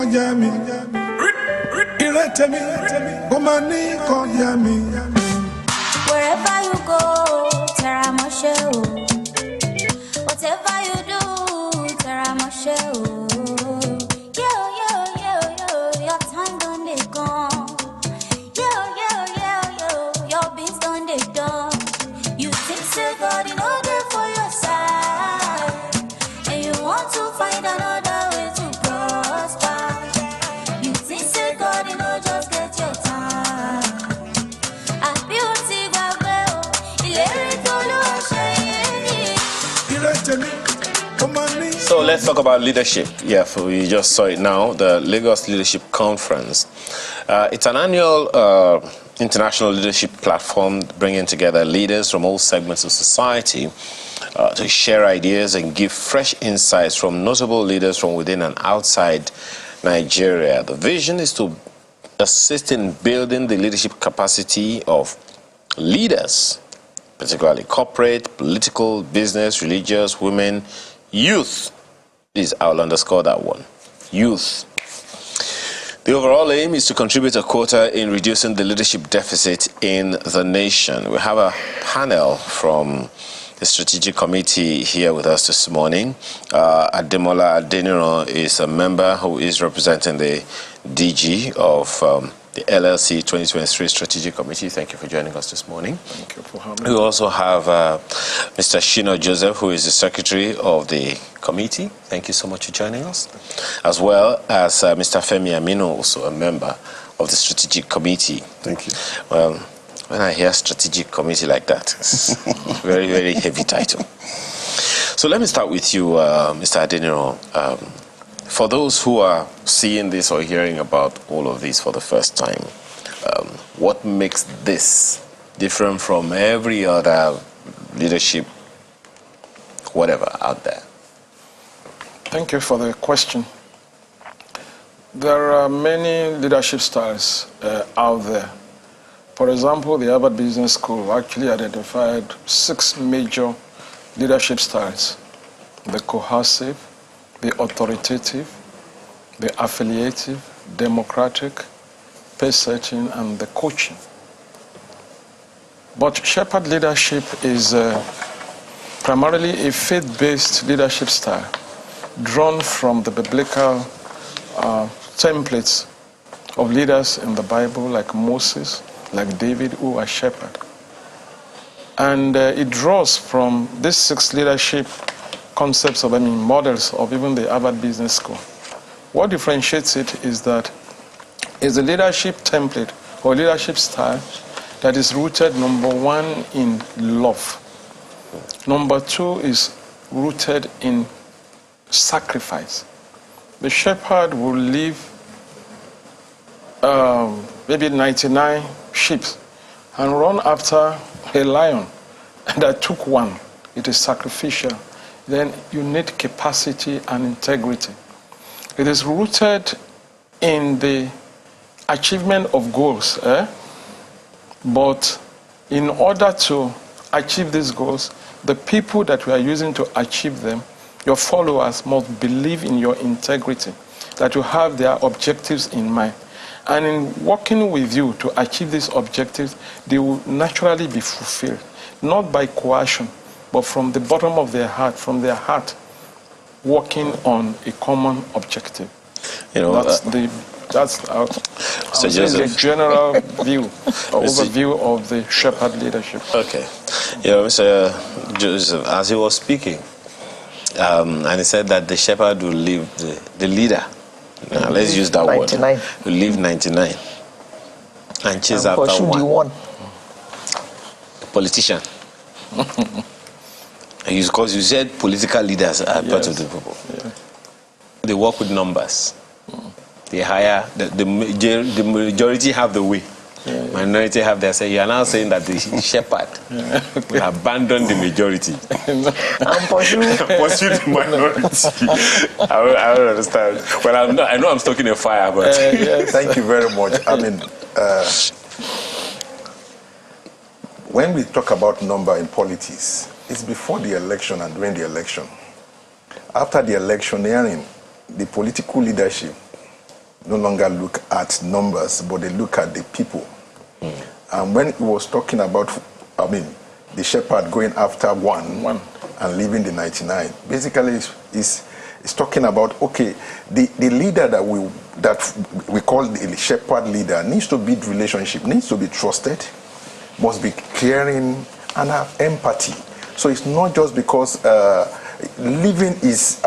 kojami. Iretemi, komani kojami. Wherever you go, Teramashe. Whatever you do, Teramashe. Yo, your time done they gone. Yo, your beats done they done. You think say God in order for your side, and you want to find another way to prosper. You think say God in order just get your time. So let's talk about leadership. Yeah, we just saw it now, the Lagos Leadership Conference. It's an annual international leadership platform bringing together leaders from all segments of society to share ideas and give fresh insights from notable leaders from within and outside Nigeria. The vision is to assist in building the leadership capacity of leaders, particularly corporate, political, business, religious, women, youth. Please, I'll underscore that one. Youth. The overall aim is to contribute a quota in reducing the leadership deficit in the nation. We have a panel from the strategic committee here with us this morning. Ademola Adeniro is a member who is representing the DG of the LLC 2023 Strategic Committee. Thank you for joining us this morning. Thank you for having me. We also have Mr. Shino Joseph, who is the Secretary of the committee. Thank you so much for joining us. As well as Mr. Femi Amino, also a member of the Strategic Committee. Thank you. Well, when I hear Strategic Committee like that, it's very, very heavy title. So let me start with you, Mr. Adeniro. For those who are seeing this or hearing about all of this for the first time, what makes this different from every other leadership, whatever, out there? Thank you for the question. There are many leadership styles out there. For example, the Harvard Business School actually identified 6 major leadership styles: the coercive, the authoritative, the affiliative, democratic, pace-setting, and the coaching. But Shepherd leadership is primarily a faith-based leadership style drawn from the biblical templates of leaders in the Bible, like Moses, like David, who are shepherd. And it draws from these 6 leadership concepts of, models of even the Harvard Business School. What differentiates it is that it's a leadership template or leadership style that is rooted, number 1, in love. Number 2 is rooted in sacrifice. The shepherd will leave maybe 99 sheep and run after a lion that took one. It is sacrificial. Then you need capacity and integrity. It is rooted in the achievement of goals. But in order to achieve these goals, the people that we are using to achieve them, your followers, must believe in your integrity, that you have their objectives in mind. And in working with you to achieve these objectives, they will naturally be fulfilled, not by coercion, but from the bottom of their heart, working on a common objective. You know, that's the general view, overview of the shepherd leadership. Okay. You know, Mr. Joseph, as he was speaking, and he said that the shepherd will leave the leader. Now, let's use that 99. word. Will leave 99 and chase after one. The politician. Because you said political leaders are part of the people. Yeah. They work with numbers. They hire, the majority have the way. Yeah. Minority have their say. You are now saying that the shepherd will abandon the majority And pursue the minority. I don't understand. Well, I know I'm stuck in a fire, but Yes. Thank you very much. When we talk about number in politics, it's before the election and during the election. After the electioneering, the political leadership no longer look at numbers, but they look at the people. And when he was talking about, the shepherd going after one and leaving the 99, basically is talking about, okay, the leader that we call the shepherd leader needs to build relationship, needs to be trusted, must be caring and have empathy. So it's not just because living is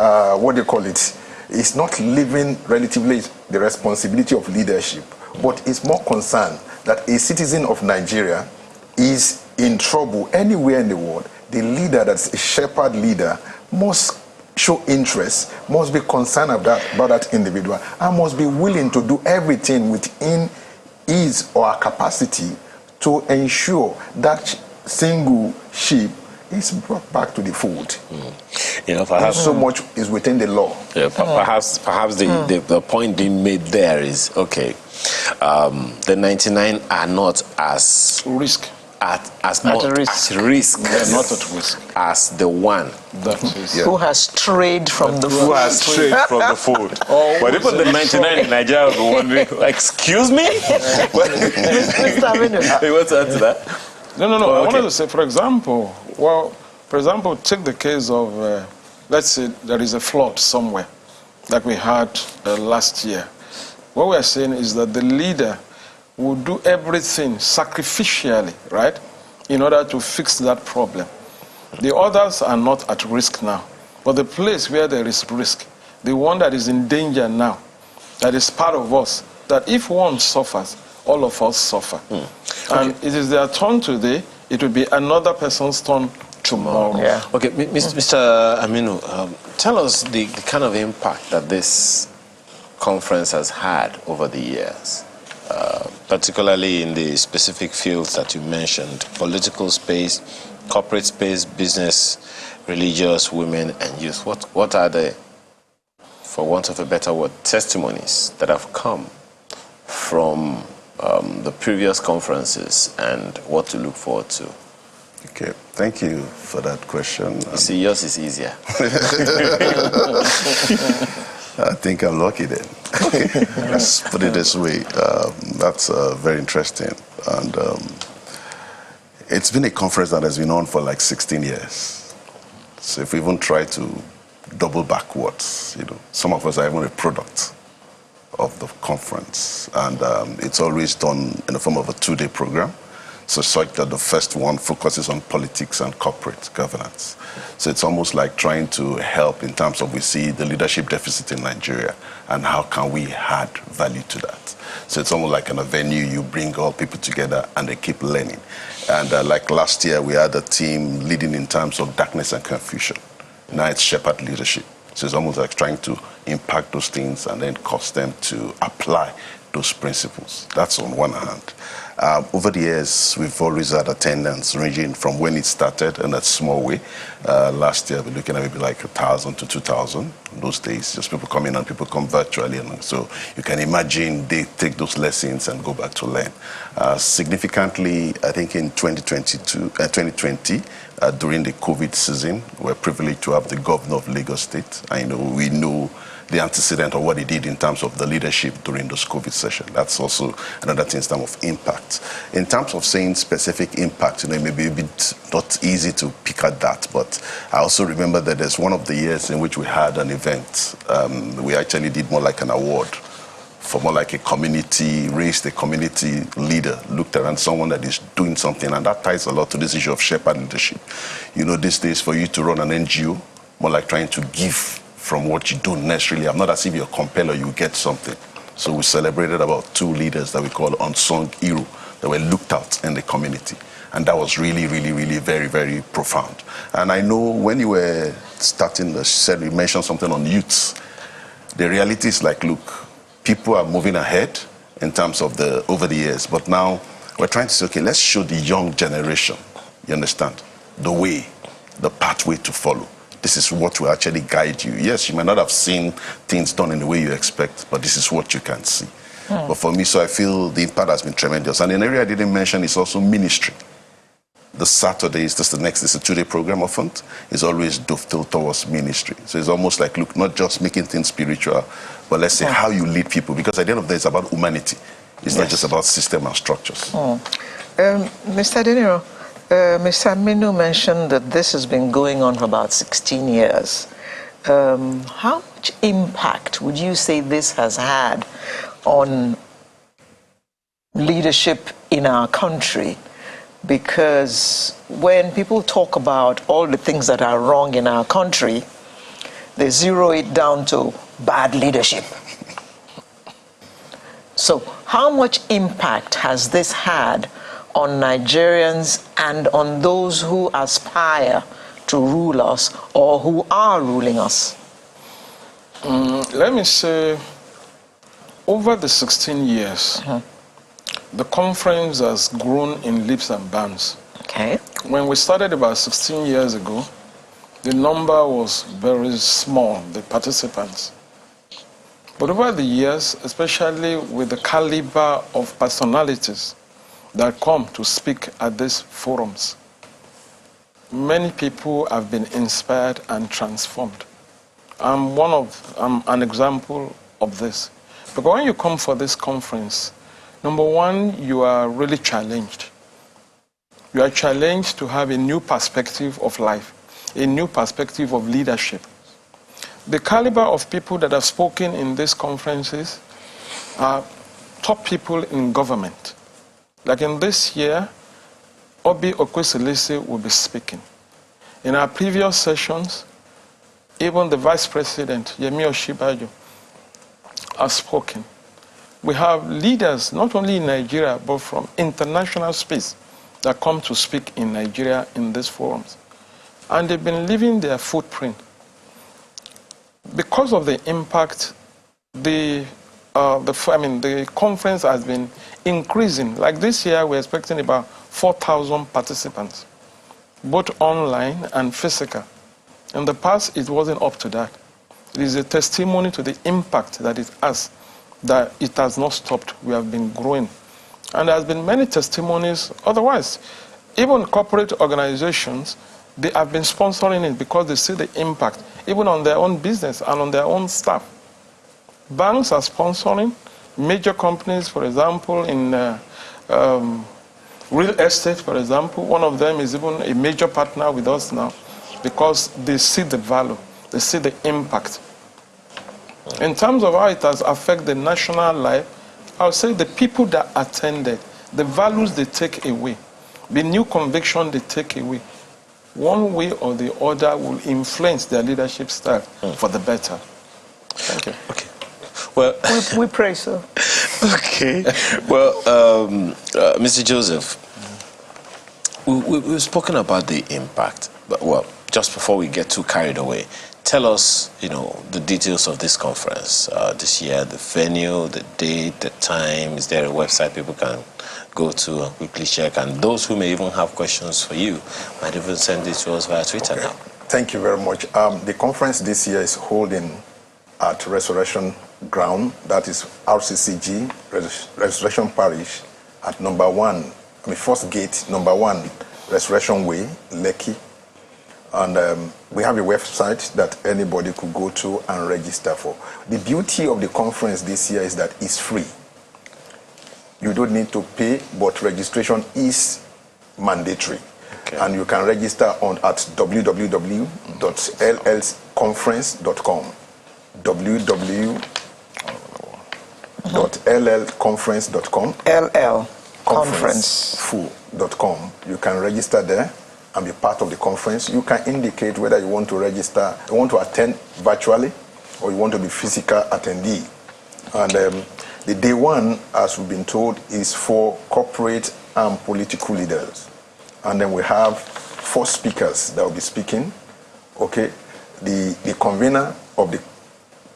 it's not living relatively the responsibility of leadership, but it's more concerned that a citizen of Nigeria is in trouble anywhere in the world. The leader, that's a shepherd leader, must show interest, must be concerned about that individual, and must be willing to do everything within his or her capacity to ensure that single sheep is brought back to the fold. Perhaps so much is within the law. Yeah, perhaps the point being made there is, okay, the 99 are not as risk. As risk. They're not at risk. As the one that is who has strayed from the fold. Who has strayed from the fold. But even the 99 in Nigeria will be wondering, excuse me? Mr. Aminu. You want to add to that? No. I wanted to say, for example, take the case of, let's say there is a flood somewhere, like we had last year. What we are saying is that the leader will do everything sacrificially, right, in order to fix that problem. The others are not at risk now. But the place where there is risk, the one that is in danger now, that is part of us, that if one suffers, all of us suffer. Okay. And it is their turn today, it will be another person's turn tomorrow. Yeah. Okay, Mr. Aminu, tell us the kind of impact that this conference has had over the years, particularly in the specific fields that you mentioned: political space, corporate space, business, religious, women, and youth. What are the, for want of a better word, testimonies that have come from the previous conferences, and what to look forward to? Okay, thank you for that question. You see, yours is easier. I think I'm lucky then. Okay, let's put it this way. That's very interesting. And it's been a conference that has been on for like 16 years. So if we even try to double backwards, some of us are even a product of the conference. And it's always done in the form of a 2-day program. So such that the first one focuses on politics and corporate governance. So it's almost like trying to help in terms of, we see the leadership deficit in Nigeria and how can we add value to that. So it's almost like in a venue, you bring all people together and they keep learning. And like last year, we had a team leading in terms of darkness and confusion. Now it's shepherd leadership. So it's almost like trying to impact those things and then cause them to apply those principles. That's on one hand. Over the years, we've always had attendance ranging from when it started in a small way. Last year, we're looking at maybe like 1,000 to 2,000. Those days, just people come in and people come virtually. And so you can imagine they take those lessons and go back to learn. Significantly, I think in 2020, during the COVID season, we're privileged to have the governor of Lagos State. We know the antecedent of what he did in terms of the leadership during those COVID session. That's also another thing in terms of impact. In terms of saying specific impact, it may be a bit not easy to pick at that, but I also remember that there's one of the years in which we had an event. We actually did more like an award for more like a community, raised a community leader, looked around someone that is doing something, and that ties a lot to this issue of shepherd leadership. These days for you to run an NGO, more like trying to give from what you don't necessarily have, not as if you're compelled or you get something. So we celebrated about 2 leaders that we call unsung hero that were looked out in the community. And that was really, really, really very, very profound. And I know when you were starting you mentioned something on youths. The reality is like, look, people are moving ahead in terms of over the years, but now we're trying to say, okay, let's show the young generation, you understand, the way, the pathway to follow. This is what will actually guide you. Yes, you might not have seen things done in the way you expect, but this is what you can see. But for me, so I feel the impact has been tremendous. And an area I didn't mention is also ministry. the Saturdays, that's the next, it's a 2-day program often, is always dovetailed towards ministry. So it's almost like, look, not just making things spiritual, but let's say how you lead people, because at the end of the day, it's about humanity. It's not just about system and structures. Mr. Deniro, Mr. Aminu mentioned that this has been going on for about 16 years. How much impact would you say this has had on leadership in our country? Because when people talk about all the things that are wrong in our country, they zero it down to bad leadership. So how much impact has this had on Nigerians and on those who aspire to rule us or who are ruling us? Let me say, over the 16 years, the conference has grown in leaps and bounds. Okay. When we started about 16 years ago, the number was very small, the participants. But over the years, especially with the caliber of personalities that come to speak at these forums, many people have been inspired and transformed. I'm an example of this. Because when you come for this conference, number one, you are really challenged. You are challenged to have a new perspective of life, a new perspective of leadership. The caliber of people that have spoken in these conferences are top people in government. Like in this year, Obi Okweselese will be speaking. In our previous sessions, even the Vice President, Yemi Oshibajo, has spoken. We have leaders, not only in Nigeria, but from international space that come to speak in Nigeria in these forums. And they've been leaving their footprint. Because of the impact, the conference has been increasing. Like this year, we're expecting about 4,000 participants, both online and physical. In the past, it wasn't up to that. It is a testimony to the impact that it has, that it has not stopped. We have been growing. And there has been many testimonies otherwise. Even corporate organizations, they have been sponsoring it because they see the impact, even on their own business and on their own staff. Banks are sponsoring. Major companies, for example, in real estate, for example, one of them is even a major partner with us now because they see the value, they see the impact. In terms of how it has affected the national life, I would say the people that attended, the values they take away, the new conviction they take away, one way or the other will influence their leadership style for the better. Thank you. Okay. Well, we pray so. Okay. Well, Mr. Joseph, we've spoken about the impact, but well, just before we get too carried away, tell us, the details of this conference this year, the venue, the date, the time. Is there a website people can go to and quickly check? And those who may even have questions for you might even send it to us via Twitter now. Thank you very much. The conference this year is holding at Resurrection Ground, that is RCCG, Resurrection Parish, at first gate, number 1, Resurrection Way, Lekki. And we have a website that anybody could go to and register for. The beauty of the conference this year is that it's free. You don't need to pay, but registration is mandatory. Okay. And you can register at www.llconference.com. www.llconference.com. llconference.com. You can register there and be part of the conference. You can indicate whether you want to register, you want to attend virtually, or you want to be physical attendee. And the day one, as we've been told, is for corporate and political leaders. And then we have 4 speakers that will be speaking. Okay, the convener of the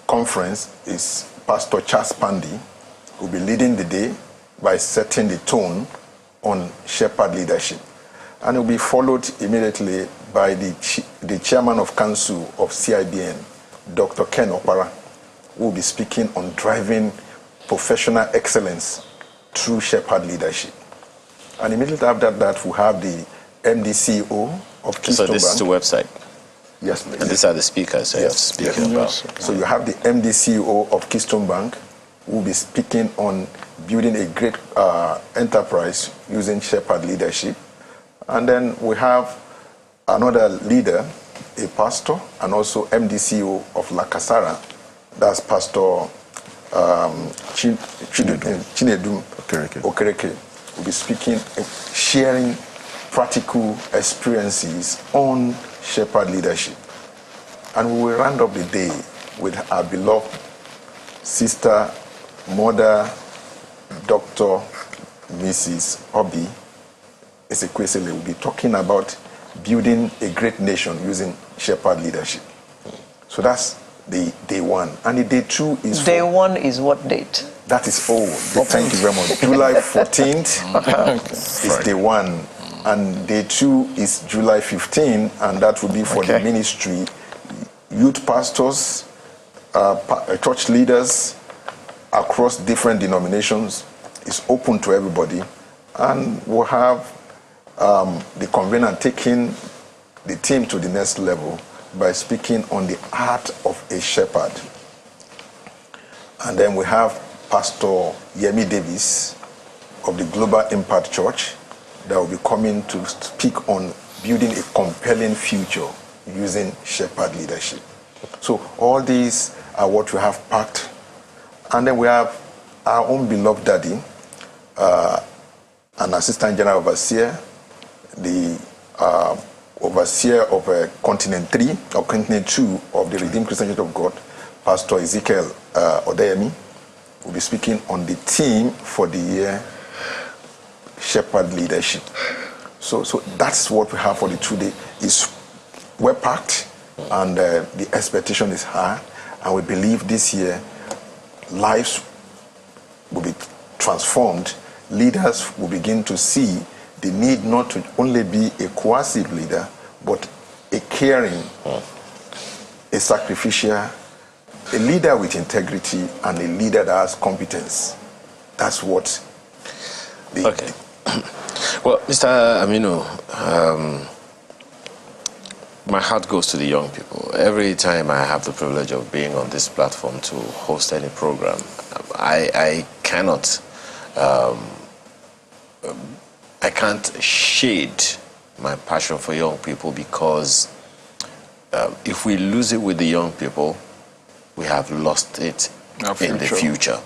conference is Pastor Charles Pandy, who will be leading the day by setting the tone on shepherd leadership. And it will be followed immediately by the chairman of council of CIBN, Dr. Ken Opara, who will be speaking on driving professional excellence through shepherd leadership. And immediately after that, we have the MD/CEO of Keystone So this is the Bank. website. Yes, please. And these are the speakers I have to speak about. So you have the MD/CEO of Keystone Bank, who will be speaking on building a great enterprise using Shepherd leadership. And then we have another leader, a pastor, and also MD/CEO of La Casara. That's Pastor Chinedum Okereke. Will be speaking, sharing practical experiences on Shepherd leadership. And we will round up the day with our beloved sister, mother, Dr. Mrs. Obi Ezekwesili will be talking about building a great nation using Shepherd leadership. So that's the day one. And the day two is... Day one is what date? That is all. Thank you very much. July 14th is day one. And day two is July 15th, and that will be for the ministry. Youth pastors, church leaders across different denominations. Is open to everybody. And we'll have the convener taking the team to the next level by speaking on the art of a shepherd. And then we have Pastor Yemi Davis of the Global Impact Church that will be coming to speak on building a compelling future using Shepherd leadership. So all these are what we have packed. And then we have our own beloved daddy, an Assistant General Overseer, the Overseer of Continent 3 or Continent 2 of the Redeemed Christian Church of God, Pastor Ezekiel Odeyemi, will be speaking on the theme for the year, Shepherd leadership. So that's what we have for the 2 day. It's well packed, and the expectation is high, and we believe this year lives will be transformed. Leaders will begin to see the need not to only be a coercive leader, but a caring, a sacrificial, a leader with integrity, and a leader that has competence. That's what the... Okay. Well, Mr. Aminu, my heart goes to the young people. Every time I have the privilege of being on this platform to host any program, I can't shade my passion for young people, because if we lose it with the young people, we have lost it in the future.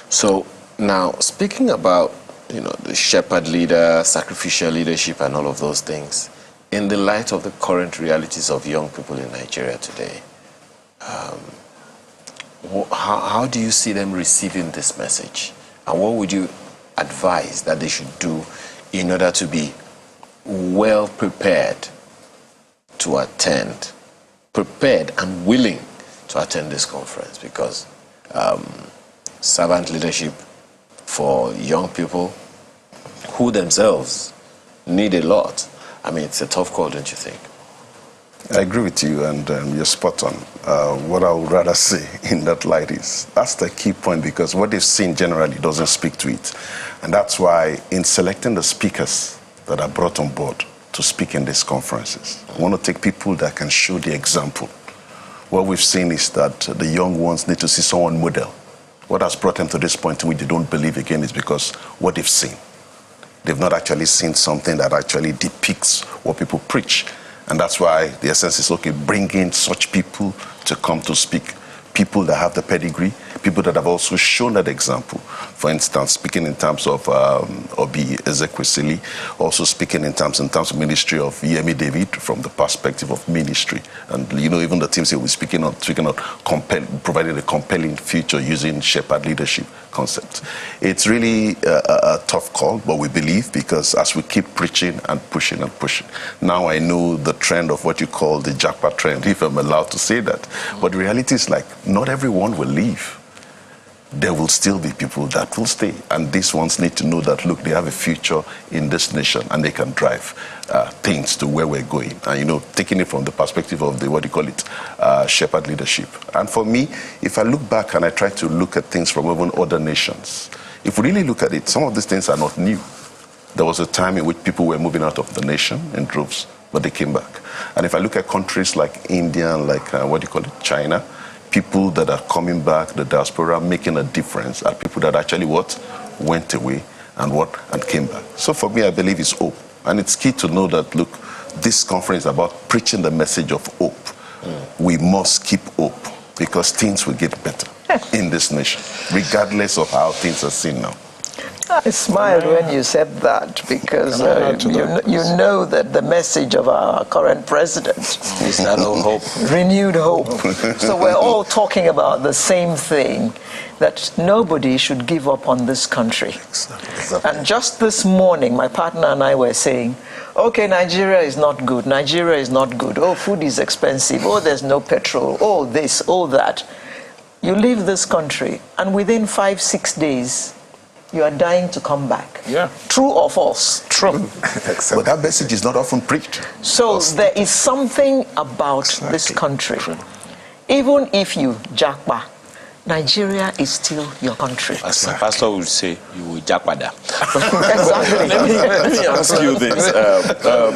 So now, speaking about the shepherd leader, sacrificial leadership, and all of those things, in the light of the current realities of young people in Nigeria today, how do you see them receiving this message? And what would you advise that they should do in order to be well prepared to attend, prepared and willing to attend this conference? Because servant leadership for young people who themselves need a lot, I mean, it's a tough call, don't you think? I agree with you, and you're spot on. What I would rather say in that light is that's the key point, because what they've seen generally doesn't speak to it. And that's why in selecting the speakers that are brought on board to speak in these conferences, I want to take people that can show the example. What we've seen is that the young ones need to see someone model. What has brought them to this point in which they don't believe again is because what they've seen. They've not actually seen something that actually depicts what people preach. And that's why the essence is, okay, bring in such people to come to speak. People that have the pedigree, people that have also shown that example. For instance, speaking in terms of Obi Ezekwesili, also speaking in terms of ministry of Yemi David from the perspective of ministry. And even the teams here will be speaking on providing a compelling future using shepherd leadership concept. It's really a tough call, but we believe, because as we keep preaching and pushing and pushing, now I know the trend of what you call the jackpot trend, if I'm allowed to say that. But the reality is, like, not everyone will leave. There will still be people that will stay. And these ones need to know that, look, they have a future in this nation and they can drive things to where we're going. And, taking it from the perspective of the, shepherd leadership. And for me, if I look back and I try to look at things from even other nations, if we really look at it, some of these things are not new. There was a time in which people were moving out of the nation in droves, but they came back. And if I look at countries like India, like China, people that are coming back, the diaspora, making a difference, are people that actually went away and came back. So for me, I believe it's hope. And it's key to know that, look, this conference is about preaching the message of hope. We must keep hope because things will get better in this nation, regardless of how things are seen now. I smiled when you said that because you know that the message of our current president is that of hope. Renewed hope. So we're all talking about the same thing, that nobody should give up on this country. Exactly. And just this morning, my partner and I were saying, okay, Nigeria is not good. Nigeria is not good. Oh, food is expensive. Oh, there's no petrol. Oh, this, oh, that. You leave this country, and within 5-6 days, you are dying to come back. Yeah. True or false? True. But that message is not often preached. So there is something about this country. Even if you jackpot, Nigeria is still your country. As my pastor would say, you will jackpada. Exactly. Let me ask you this.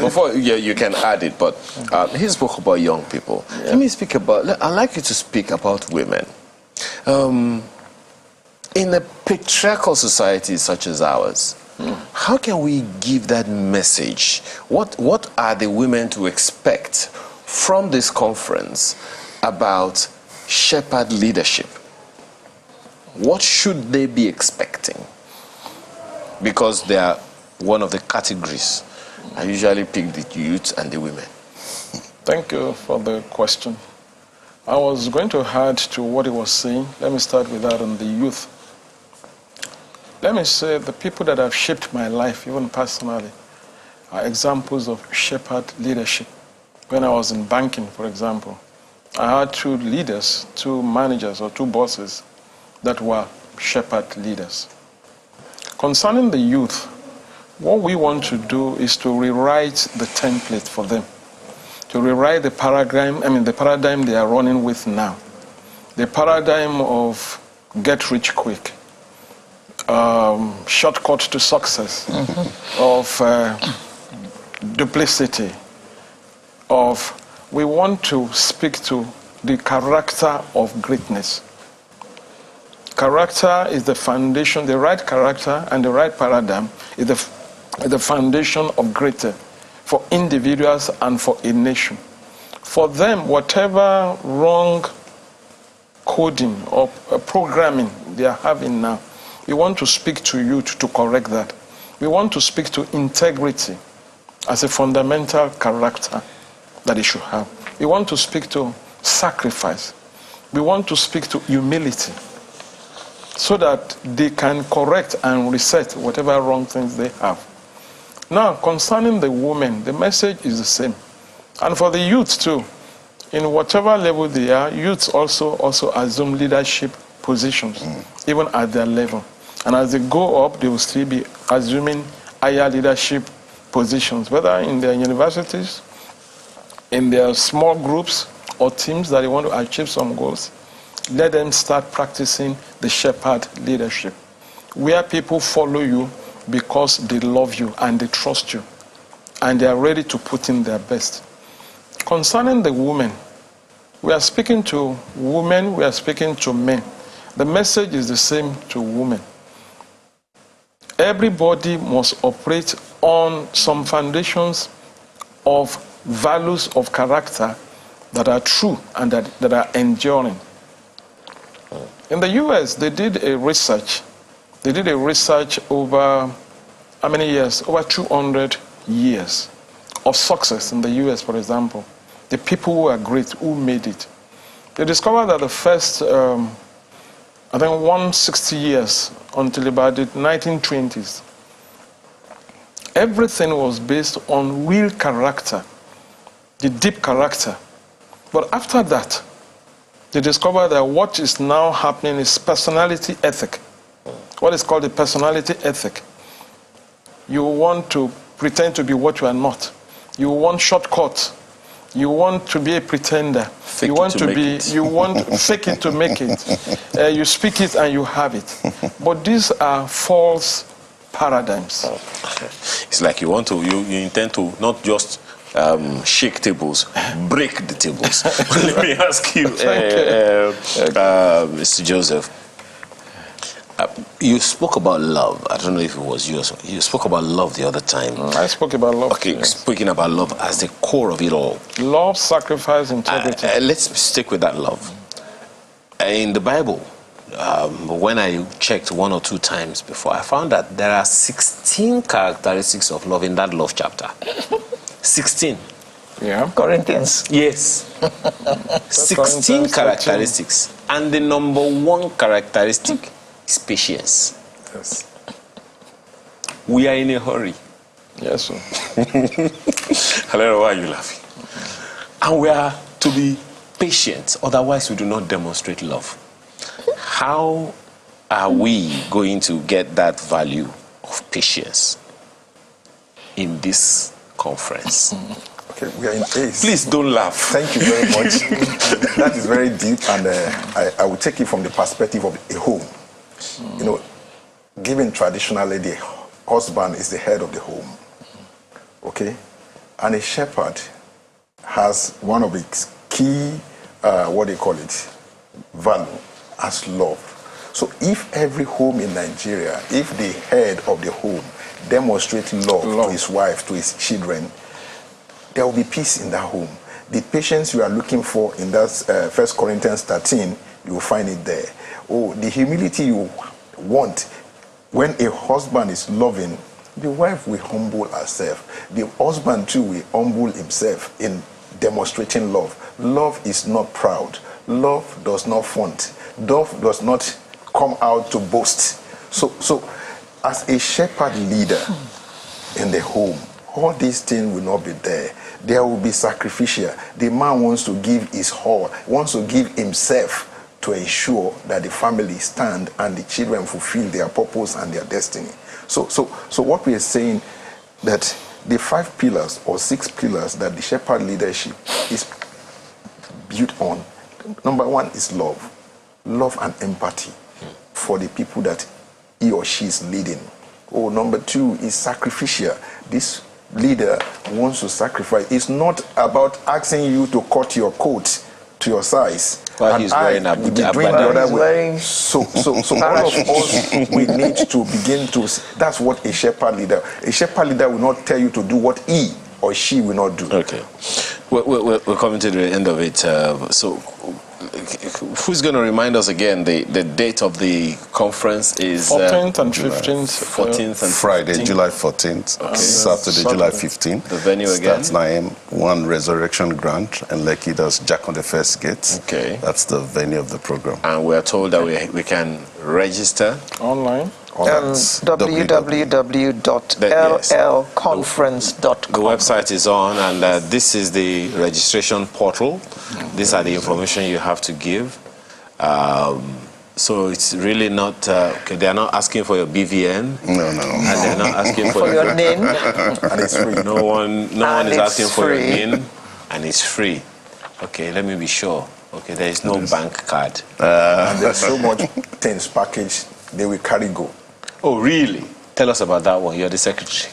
Before you can add it, but he spoke about young people. Yeah. Let me speak about, I'd like you to speak about women. In a patriarchal society such as ours, how can we give that message? What are the women to expect from this conference about shepherd leadership? What should they be expecting? Because they are one of the categories. I usually pick the youth and the women. Thank you for the question. I was going to add to what he was saying. Let me start with that on the youth. Let me say the people that have shaped my life, even personally, are examples of shepherd leadership. When I was in banking, for example, I had 2 leaders, 2 managers or 2 bosses that were shepherd leaders. Concerning the youth, what we want to do is to rewrite the template for them, to rewrite the paradigm they are running with now, the paradigm of get rich quick, shortcut to success, of duplicity, we want to speak to the character of greatness. Character is the foundation, the right character and the right paradigm is the foundation of greater for individuals and for a nation. For them, whatever wrong coding or programming they are having now, we want to speak to youth to correct that. We want to speak to integrity as a fundamental character that they should have. We want to speak to sacrifice. We want to speak to humility so that they can correct and reset whatever wrong things they have. Now, concerning the women, the message is the same. And for the youth too, in whatever level they are, youths also assume leadership positions, even at their level. And as they go up, they will still be assuming higher leadership positions, whether in their universities, in their small groups or teams that they want to achieve some goals. Let them start practicing the shepherd leadership, where people follow you because they love you and they trust you, and they are ready to put in their best. Concerning the women, we are speaking to women, we are speaking to men. The message is the same to women. Everybody must operate on some foundations of values of character that are true and that are enduring. In the US, they did a research. They did a research over how many years? Over 200 years of success in the US, for example. The people who are great, who made it. They discovered that the first, 160 years until about the 1920s, everything was based on real character, the deep character. But after that, they discovered that what is now happening is personality ethic. What is called a personality ethic. You want to pretend to be what you are not. You want shortcuts. You want to be a pretender. Fake you want it to make be. it. You want fake it to make it. You speak it and you have it. But these are false paradigms. It's like you intend to not just shake tables, break the tables. Let me ask you, Mr. Joseph. You spoke about love. I don't know if it was you. You spoke about love the other time. I spoke about love. Okay, yes. Speaking about love as the core of it all. Love, sacrifice, integrity. Let's stick with that love. In the Bible, when I checked one or two times before, I found that there are 16 characteristics of love in that love chapter. 16. Yeah. Corinthians. Yes. 16 characteristics. And the number one characteristic is patience. Yes. We are in a hurry. Yes, sir. Hello, why are you laughing? And we are to be patient, otherwise we do not demonstrate love. How are we going to get that value of patience in this conference? Okay, we are in ACE. Please don't laugh. Thank you very much. That is very deep, and I will take it from the perspective of a home. You know, given traditionally, the husband is the head of the home. Okay? And a shepherd has one of its key, value as love. So if every home in Nigeria, if the head of the home demonstrates love to his wife, to his children, there will be peace in that home. The patience you are looking for in that 1 Corinthians 13, you will find it there. Oh, the humility you want when a husband is loving, the wife will humble herself. The husband too will humble himself in demonstrating love. Love is not proud. Love does not flaunt. Love does not come out to boast. So as a shepherd leader in the home, all these things will not be there. There will be sacrificial. The man wants to give his all, wants to give himself to ensure that the family stand and the children fulfill their purpose and their destiny. So what we are saying, that the 5 pillars or 6 pillars that the shepherd leadership is built on, number 1 is love and empathy for the people that he or she is leading. Oh, number 2 is sacrificial. This leader wants to sacrifice. It's not about asking you to cut your coat to your size. Well, he's wearing a doing the other way. So all of us, we need to begin to. That's what a shepherd leader will not tell you to do what he or she will not do. Okay, we're coming to the end of it. So who's going to remind us again? The date of the conference is 14th and 15th. 14th and Friday, 15th. July 14th. Okay. Saturday, July 15th. The venue again? Starts 9 a.m. One Resurrection Grant, and Lekki does Jack on the First Gate. Okay. That's the venue of the program. And we're told that we can register online. www.llconference.com. The website is on, and this is the registration portal. These are the information you have to give. So it's really not, they're not asking for your BVN. No. And they're not asking for your NIN. And it's free. No one is asking for your NIN, and it's free. Okay, let me be sure. Okay, there is no bank card. And there's so much things packaged, they will go. Oh, really? Tell us about that one. You're the secretary.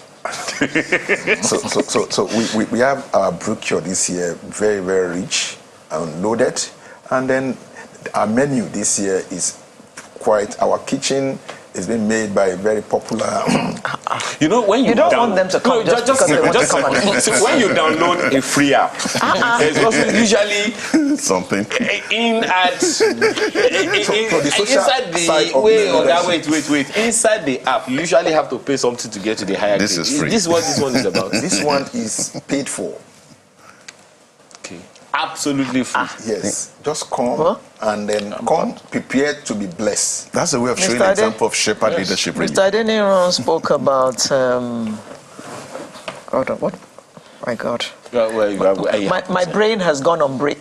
So we have our brochure this year, very, very rich and loaded. And then our menu this year is quite, our kitchen is being made by a very popular. You know, when you don't want them to come just because they want to come and eat. So when you download a free app, there's also usually something inside the app. You usually have to pay something to get to the higher. This is free. This is what this one is about. This one is paid for. Okay, absolutely free. Yes, just come and then come prepared to be blessed. That's a way of showing an example of shepherd leadership. Really. Mr. Adeniro spoke about what? My God. My brain has gone on break.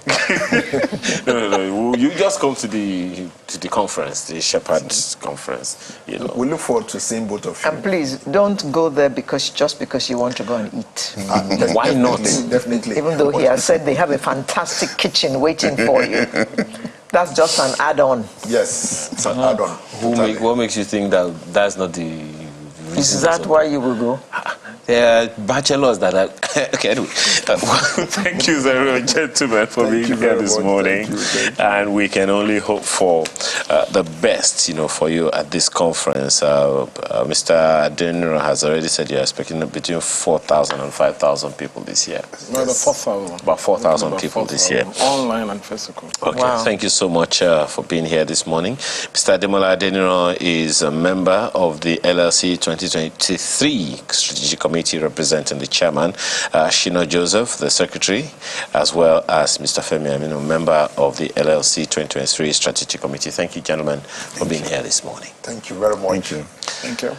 No. You just come to the conference, the Shepherd's conference. You know. We look forward to seeing both of you. And please don't go there just because you want to go and eat. Why not? Definitely. Even though he has said they have a fantastic kitchen waiting for you. That's just an add-on. Yes, it's an add-on. What makes you think that that's not the Is that why you will go? There are bachelors that are... Okay, anyway. Thank you very much, gentlemen, for being here this morning. And we can only hope for the best, for you at this conference. Mr. Adeniro has already said you're expecting between 4,000 and 5,000 people this year. No, 4,000. About 4,000 people this year. Online and physical. Okay, wow. Thank you so much for being here this morning. Mr. Ademola Adeniro is a member of the LLC 2023 Strategic Committee representing the chairman, Shino Joseph, the secretary, as well as Mr. Femi Aminu, member of the LLC 2023 Strategic Committee. Thank you, gentlemen, for being here this morning. Thank you very much. Thank you. Thank you.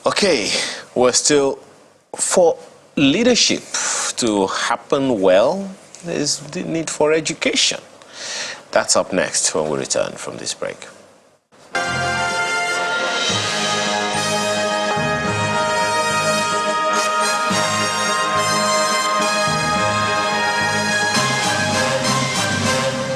Okay, we're still for leadership to happen well. There's the need for education. That's up next when we return from this break.